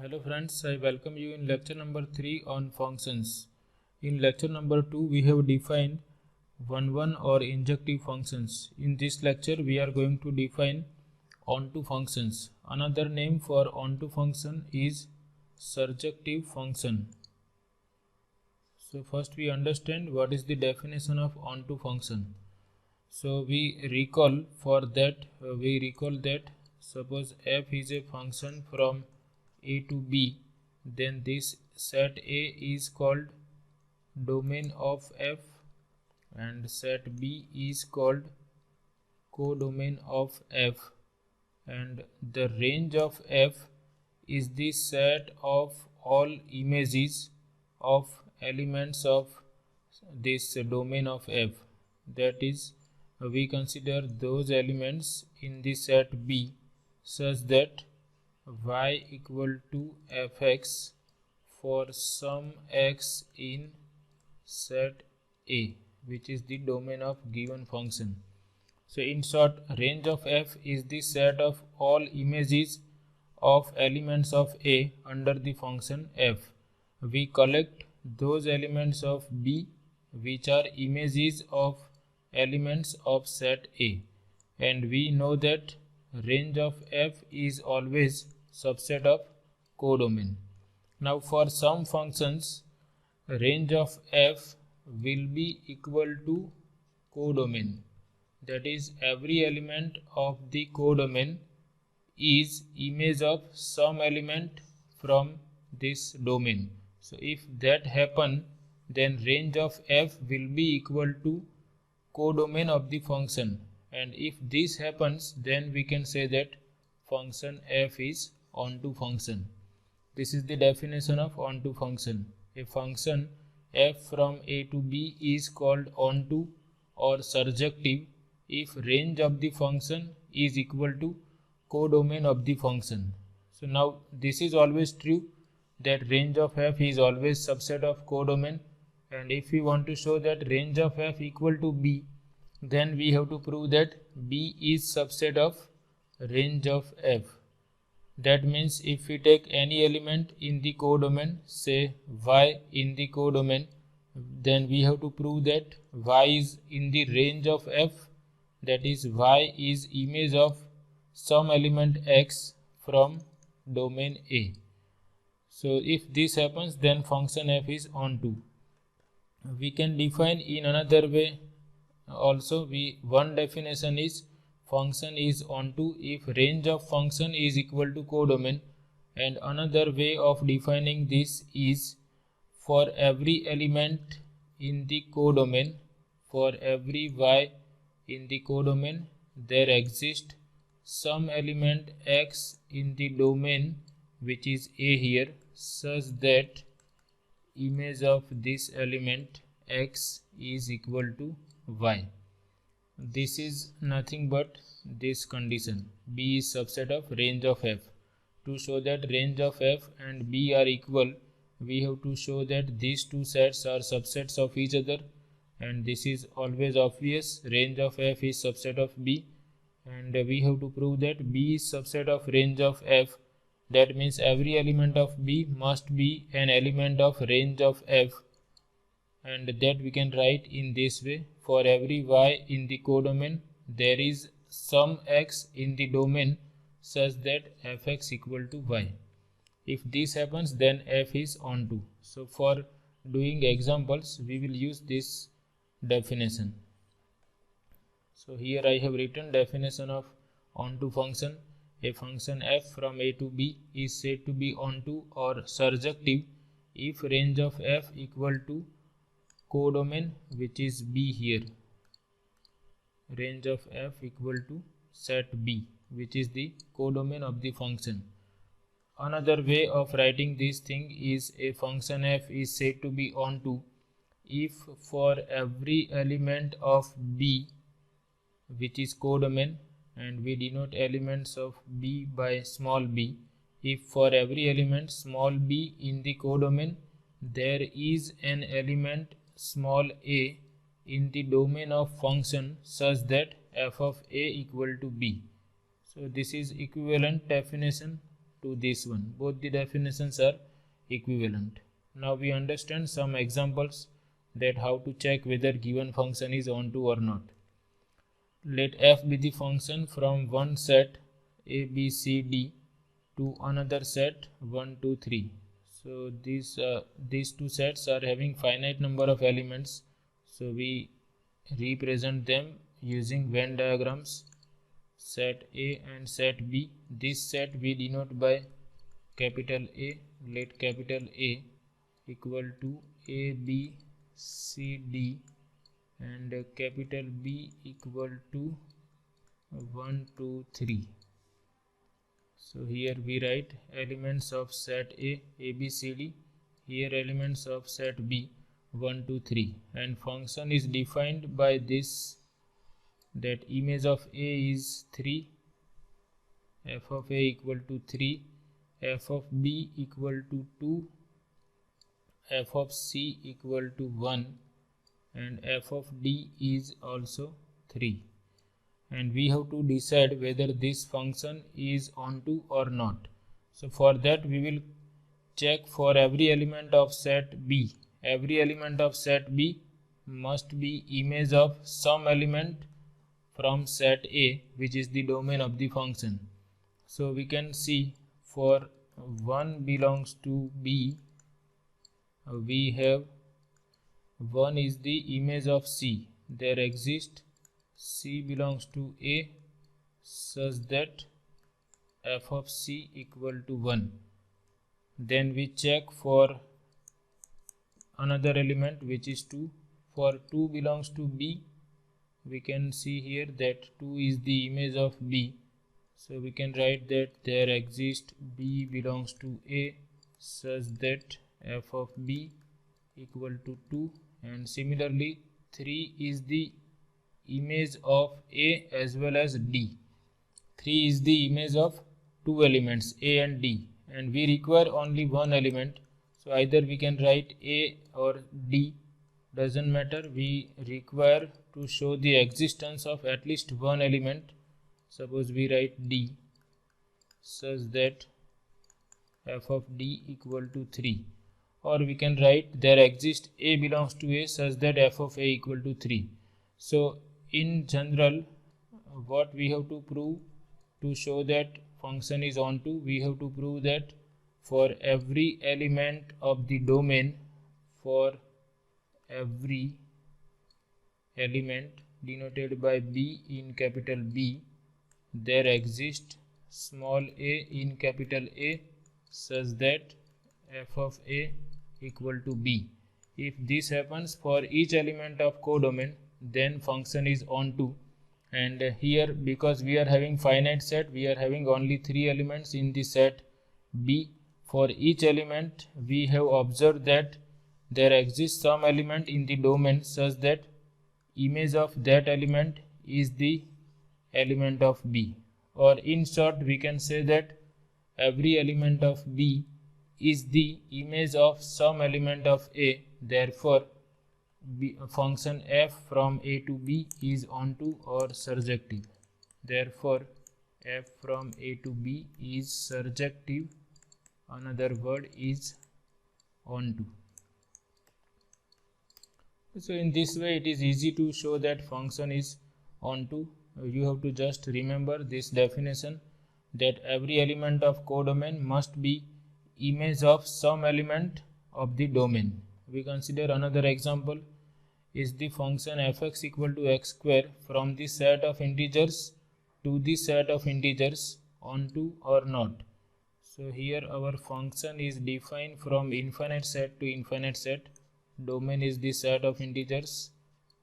Hello friends, I welcome you in lecture number 3 on functions. In lecture number 2 we have defined one or injective functions. In this lecture we are going to define onto functions. Another name for onto function is surjective function. So first we understand what is the definition of onto function. So we recall that suppose f is a function from a to b, then this set A is called domain of f and set B is called codomain of f, and the range of f is the set of all images of elements of this domain of f. That is, we consider those elements in the set B such that y equal to fx for some x in set A, which is the domain of given function. So in short, range of f is the set of all images of elements of A under the function f. We collect those elements of B which are images of elements of set A, and we know that range of f is always subset of codomain. Now for some functions, range of f will be equal to codomain. That is, every element of the codomain is image of some element from this domain. So if that happen, then range of f will be equal to codomain of the function, and if this happens, then we can say that function f is onto function. This is the definition of onto function. A function f from a to b is called onto or surjective if range of the function is equal to codomain of the function. So now this is always true, that range of f is always subset of codomain, and if we want to show that range of f equal to b, then we have to prove that B is subset of range of f. That means if we take any element in the codomain, say y in the codomain, then we have to prove that y is in the range of f, that is y is image of some element x from domain A. So if this happens, then function f is onto. We can define in another way also. One definition is function is onto if range of function is equal to codomain, and another way of defining this is for every element in the codomain, for every y in the codomain, there exists some element x in the domain which is A here, such that image of this element x is equal to y. This is nothing but this condition, B is subset of range of f. To show that range of f and B are equal, we have to show that these two sets are subsets of each other, and this is always obvious. Range of f is subset of B, and we have to prove that B is subset of range of f. That means every element of B must be an element of range of f, and that we can write in this way: for every y in the codomain, there is some x in the domain such that fx equal to y. If this happens, then f is onto. So for doing examples, we will use this definition. So here I have written definition of onto function. A function f from a to b is said to be onto or surjective if range of f equal to codomain, which is B here. Range of f equal to set B, which is the codomain of the function. Another way of writing this thing is a function f is said to be onto if for every element of B, which is codomain, and we denote elements of B by small b, if for every element small b in the codomain, there is an element small a in the domain of function such that f of a equal to b. So this is equivalent definition to this one. Both the definitions are equivalent. Now we understand some examples that how to check whether given function is onto or not. Let f be the function from one set a, b, c, d to another set 1, 2, 3. So these two sets are having finite number of elements. So we represent them using Venn diagrams. Set A and set B. This set we denote by capital A. Let capital A equal to A, B, C, D, and capital B equal to 1, 2, 3. So here we write elements of set A, A, B, C, D. Here elements of set B, 1, 2, 3. And function is defined by this, that image of A is 3, f of A equal to 3, f of B equal to 2, f of C equal to 1, and f of D is also 3. And we have to decide whether this function is onto or not. So for that we will check for every element of set B. Every element of set B must be image of some element from set A, which is the domain of the function. So we can see for 1 belongs to B, we have 1 is the image of C. There exists C belongs to A such that f of C equal to 1. Then we check for another element, which is 2. For 2 belongs to B, we can see here that 2 is the image of B. So we can write that there exists B belongs to A such that f of B equal to 2. And similarly 3 is the image of A as well as D. 3 is the image of two elements A and D, and we require only one element. So either we can write A or D, doesn't matter. We require to show the existence of at least one element. Suppose we write D such that f of D equal to 3, or we can write there exists A belongs to A such that f of A equal to 3. So in general, what we have to prove to show that function is onto, we have to prove that for every element of the domain, for every element denoted by B in capital B, there exists small a in capital A such that f of A equal to B. If this happens for each element of codomain, then function is onto. And here, because we are having finite set, we are having only 3 elements in the set B. For each element we have observed that there exists some element in the domain such that image of that element is the element of B. Or in short, we can say that every element of B is the image of some element of A. Therefore function f from A to B is onto or surjective. Therefore f from A to B is surjective. Another word is onto. So in this way it is easy to show that function is onto. You have to just remember this definition, that every element of codomain must be image of some element of the domain. We consider another example. Is the function fx equal to x square from the set of integers to the set of integers onto or not? So here our function is defined from infinite set to infinite set. Domain is the set of integers,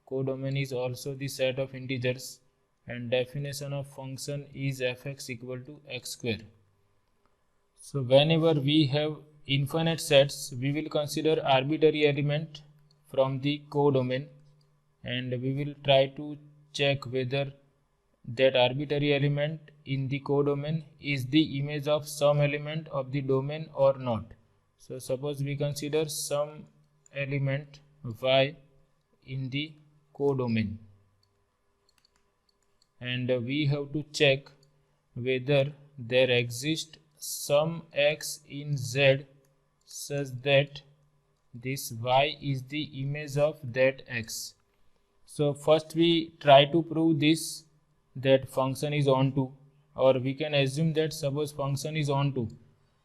codomain is also the set of integers, and definition of function is fx equal to x square. So whenever we have infinite sets, we will consider arbitrary element from the codomain, and we will try to check whether that arbitrary element in the codomain is the image of some element of the domain or not. So suppose we consider some element y in the codomain, and we have to check whether there exists some x in z such that this y is the image of that x. So first we try to prove this, that function is onto, or we can assume that suppose function is onto,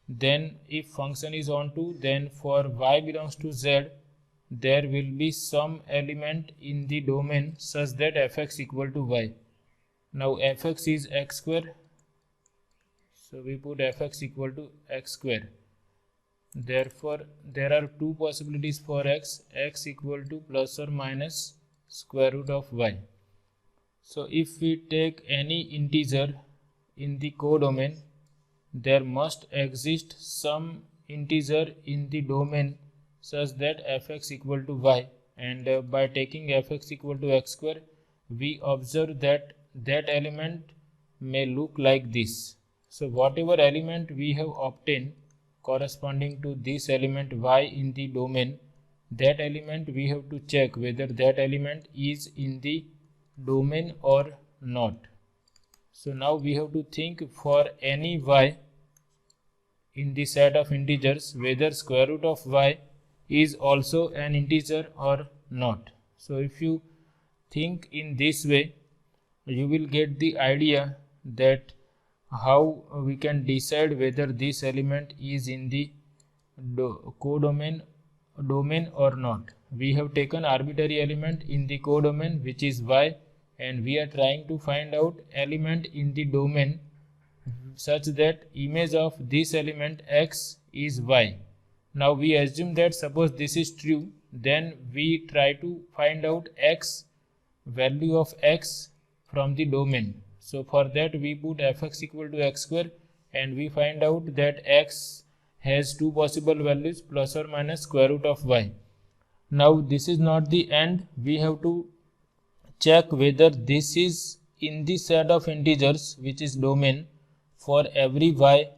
then if function is onto, then for y belongs to z, there will be some element in the domain such that fx equal to y. Now fx is x square, so we put fx equal to x square. Therefore there are two possibilities for x equal to plus or minus square root of y. So if we take any integer in the codomain, there must exist some integer in the domain such that fx equal to y, and by taking fx equal to x square, we observe that that element may look like this. So whatever element we have obtained corresponding to this element y in the domain, that element we have to check whether that element is in the domain or not. So now we have to think for any y in the set of integers whether square root of y is also an integer or not. So if you think in this way, you will get the idea that how we can decide whether this element is in the codomain or not. We have taken arbitrary element in the codomain which is y, and we are trying to find out element in the domain such that image of this element x is y. Now we assume that suppose this is true, then we try to find out x, value of x from the domain. So for that we put fx equal to x square, and we find out that x has two possible values plus or minus square root of y. Now this is not the end, we have to check whether this is in the set of integers which is domain for every y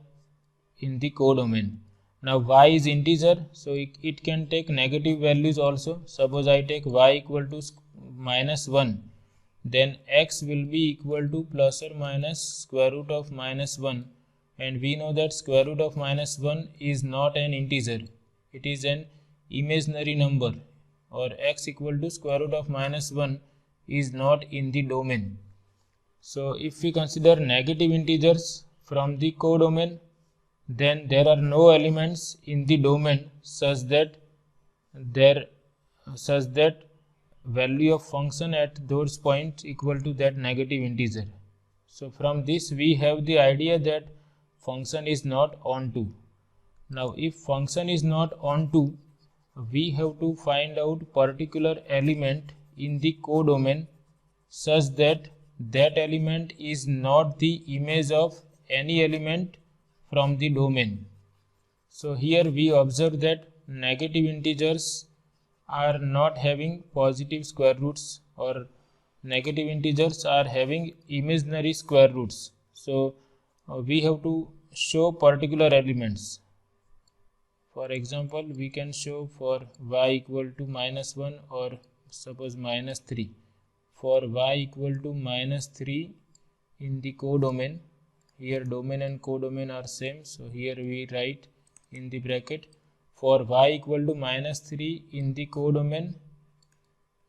in the codomain. Now y is integer, so it can take negative values also. Suppose I take y equal to minus 1, then x will be equal to plus or minus square root of minus 1, and we know that square root of minus 1 is not an integer, it is an imaginary number, or x equal to square root of minus 1 is not in the domain. So if we consider negative integers from the codomain, then there are no elements in the domain such that value of function at those points equal to that negative integer. So from this we have the idea that function is not onto. Now if function is not onto, we have to find out particular element in the codomain such that that element is not the image of any element from the domain. So here we observe that negative integers are not having positive square roots, or negative integers are having imaginary square roots. So we have to show particular elements. For example, we can show for y equal to minus 1 or suppose minus 3. For y equal to minus 3 in the codomain, here domain and codomain are same, so here we write in the bracket, for y equal to minus 3 in the codomain,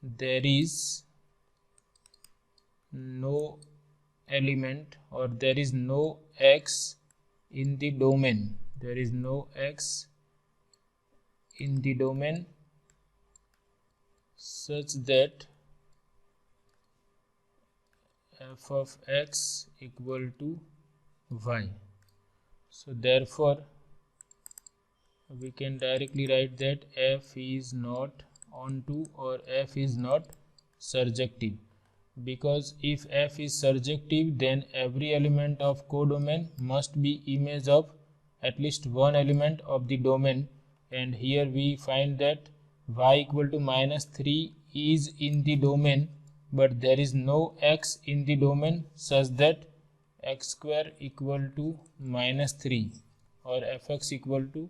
there is no element, or there is no x in the domain. There is no x in the domain such that f of x equal to y. So therefore we can directly write that f is not onto, or f is not surjective, because if f is surjective, then every element of codomain must be image of at least one element of the domain, and here we find that y equal to minus 3 is in the domain, but there is no x in the domain such that x square equal to minus 3 or fx equal to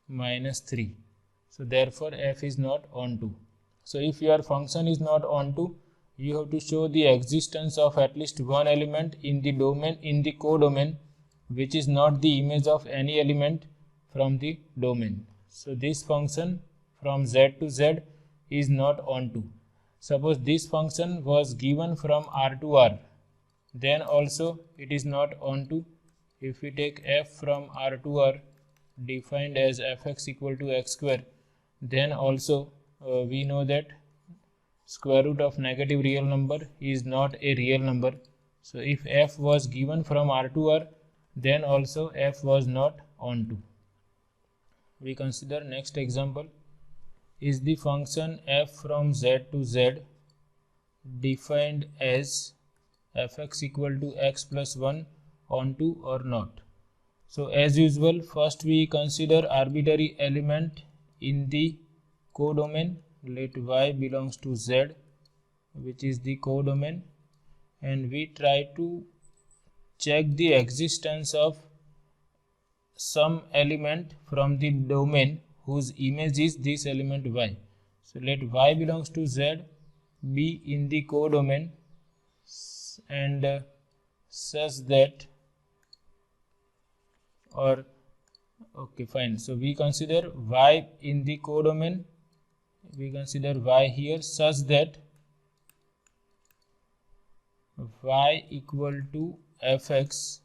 minus 3. So therefore f is not onto. So if your function is not onto, you have to show the existence of at least one element in the domain, in the codomain, which is not the image of any element from the domain. So this function from z to z is not onto. Suppose this function was given from R to R, then also it is not onto. If we take f from R to R defined as fx equal to x square, then also we know that square root of negative real number is not a real number. So if f was given from R to R, then also f was not onto. We consider next example. Is the function f from z to z defined as fx equal to x plus 1 onto or not? So as usual, first we consider arbitrary element in the codomain. Let y belongs to z, which is the codomain, and we try to check the existence of some element from the domain whose image is this element y. So let y belongs to z be in the codomain and such that, or okay fine, so we consider y in the codomain, we consider y here such that y equal to fx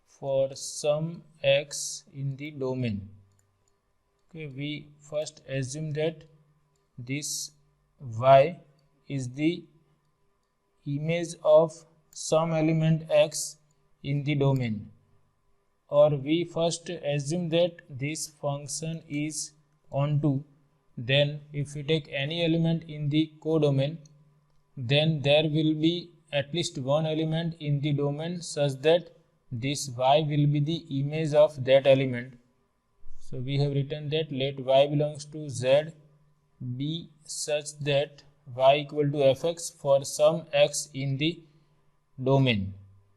for some x in the domain. Okay, we first assume that this y is the image of some element x in the domain, or we first assume that this function is onto. Then if we take any element in the codomain, then there will be at least one element in the domain such that this y will be the image of that element. So we have written that let y belongs to z be such that y equal to fx for some x in the domain.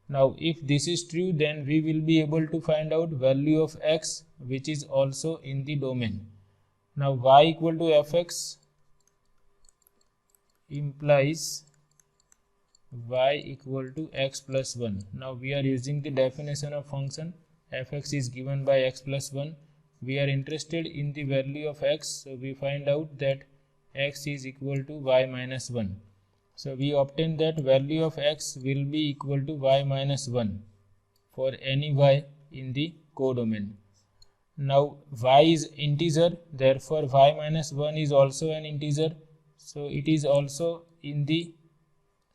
Now if this is true, then we will be able to find out value of x which is also in the domain. Now y equal to fx implies y equal to x plus 1. Now we are using the definition of function. Fx is given by x plus 1. We are interested in the value of x, so we find out that x is equal to y minus 1. So we obtain that value of x will be equal to y minus 1 for any y in the codomain. Now y is integer, therefore y minus 1 is also an integer, so it is also in the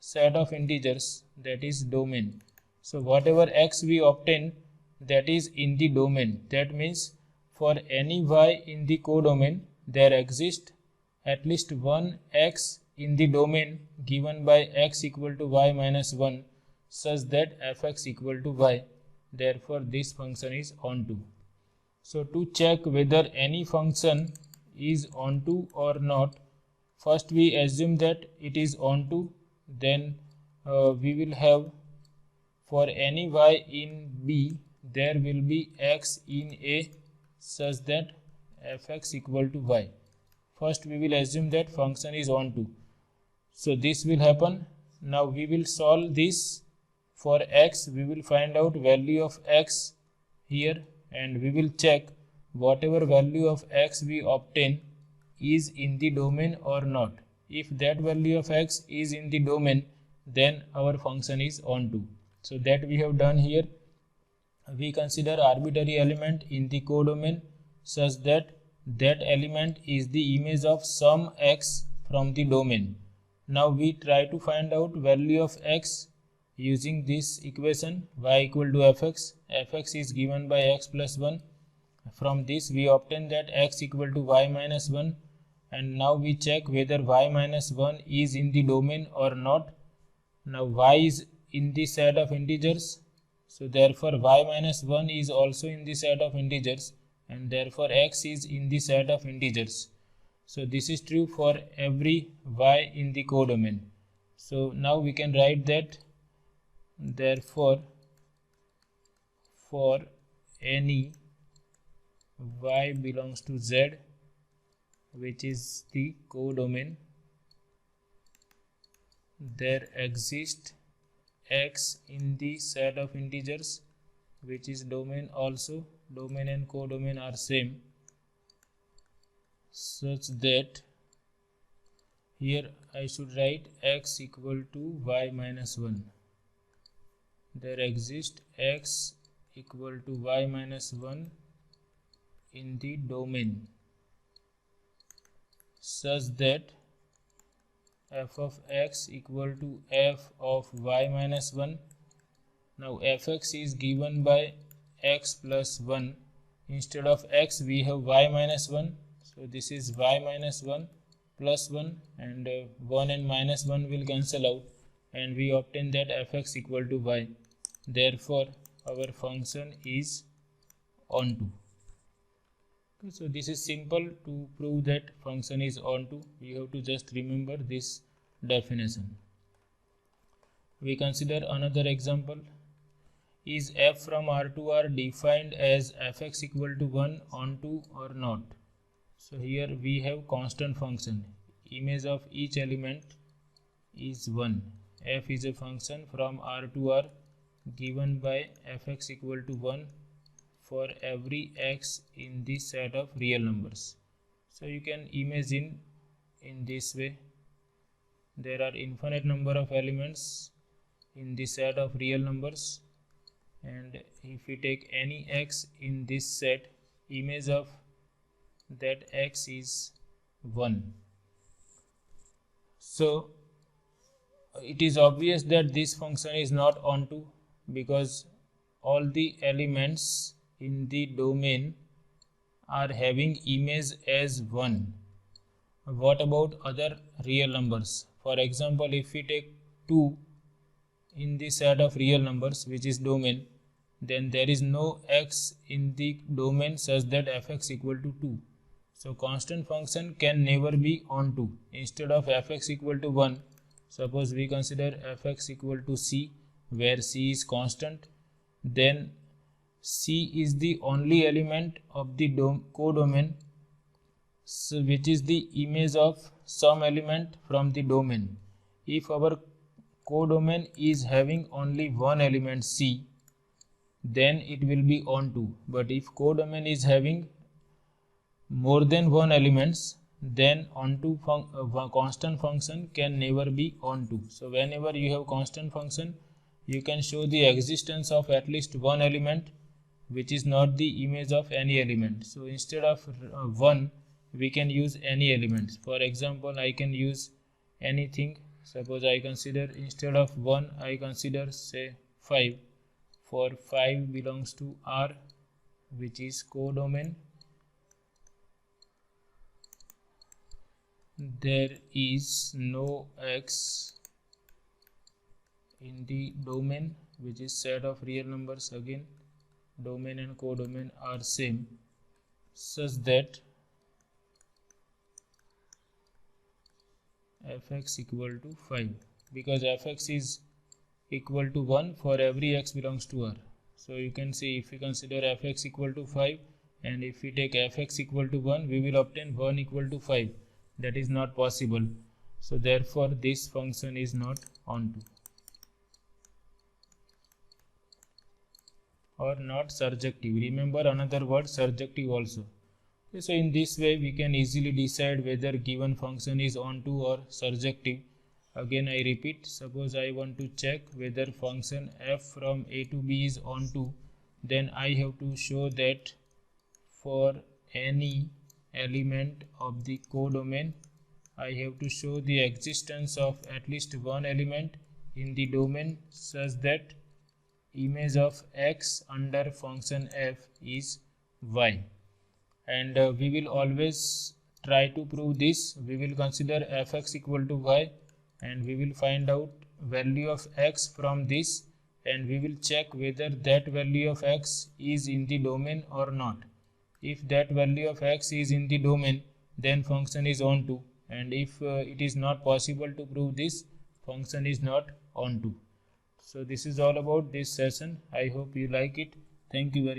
set of integers, that is domain. So whatever x we obtain, that is in the domain. That means for any y in the codomain, there exists at least one x in the domain given by x equal to y minus 1 such that fx equal to y. Therefore this function is onto. So to check whether any function is onto or not, first we assume that it is onto. Then we will have for any y in B, there will be x in A such that fx equal to y. First we will assume that function is onto. So this will happen. Now we will solve this. For x we will find out value of x here, and we will check whatever value of x we obtain is in the domain or not. If that value of x is in the domain, then our function is onto. So that we have done here. We consider arbitrary element in the codomain such that that element is the image of some x from the domain. Now we try to find out value of x using this equation y equal to fx. Fx is given by x plus 1. From this we obtain that x equal to y minus 1. And now we check whether y minus 1 is in the domain or not. Now y is in the set of integers, so therefore y minus 1 is also in the set of integers, and therefore x is in the set of integers. So this is true for every y in the codomain. So now we can write that therefore for any y belongs to z, which is the codomain, there exists x in the set of integers which is domain also, domain and codomain are same, such that here I should write x equal to y minus 1. There exists x equal to y minus 1 in the domain, such that f of x equal to f of y minus 1. Now fx is given by x plus 1. Instead of x we have y minus 1. So this is y minus 1 plus 1, and 1 and minus 1 will cancel out, and we obtain that fx equal to y. Therefore our function is onto. Okay, so this is simple. To prove that function is onto, we have to just remember this definition. We consider another example. Is f from R to R defined as fx equal to 1 onto or not? So here we have constant function. Image of each element is 1. F is a function from R to R given by fx equal to 1 for every x in this set of real numbers. So you can imagine in this way. There are infinite number of elements in this set of real numbers, and if we take any x in this set, image of that x is 1. So it is obvious that this function is not onto, because all the elements in the domain are having image as 1. What about other real numbers? For example, if we take 2 in the set of real numbers, which is domain, then there is no x in the domain such that fx equal to 2. So constant function can never be onto. Instead of fx equal to 1, suppose we consider fx equal to c, where c is constant, then c is the only element of the codomain, so which is the image of some element from the domain. If our codomain is having only one element c, then it will be onto. But if codomain is having more than one elements, then onto constant function can never be onto. So whenever you have constant function, you can show the existence of at least one element which is not the image of any element. So instead of 1, we can use any elements. For example, I can use anything. Suppose I consider, instead of 1, I consider say 5. For 5 belongs to R, which is codomain. There is no x in the domain, which is set of real numbers. Again, domain and codomain are same, such that fx equal to 5, because fx is equal to 1 for every x belongs to R. So you can see, if we consider fx equal to 5, and if we take fx equal to 1, we will obtain 1 equal to 5. That is not possible. So therefore this function is not onto, or not surjective. Remember another word, surjective also. Okay, so in this way we can easily decide whether given function is onto or surjective. Again I repeat, suppose I want to check whether function f from a to b is onto, then I have to show that for any element of the codomain, I have to show the existence of at least one element in the domain such that image of x under function f is y. And we will always try to prove this. We will consider fx equal to y, and we will find out value of x from this, and we will check whether that value of x is in the domain or not. If that value of x is in the domain, then function is onto, and if it is not possible to prove this, function is not onto. So this is all about this session. I hope you like it. Thank you very much.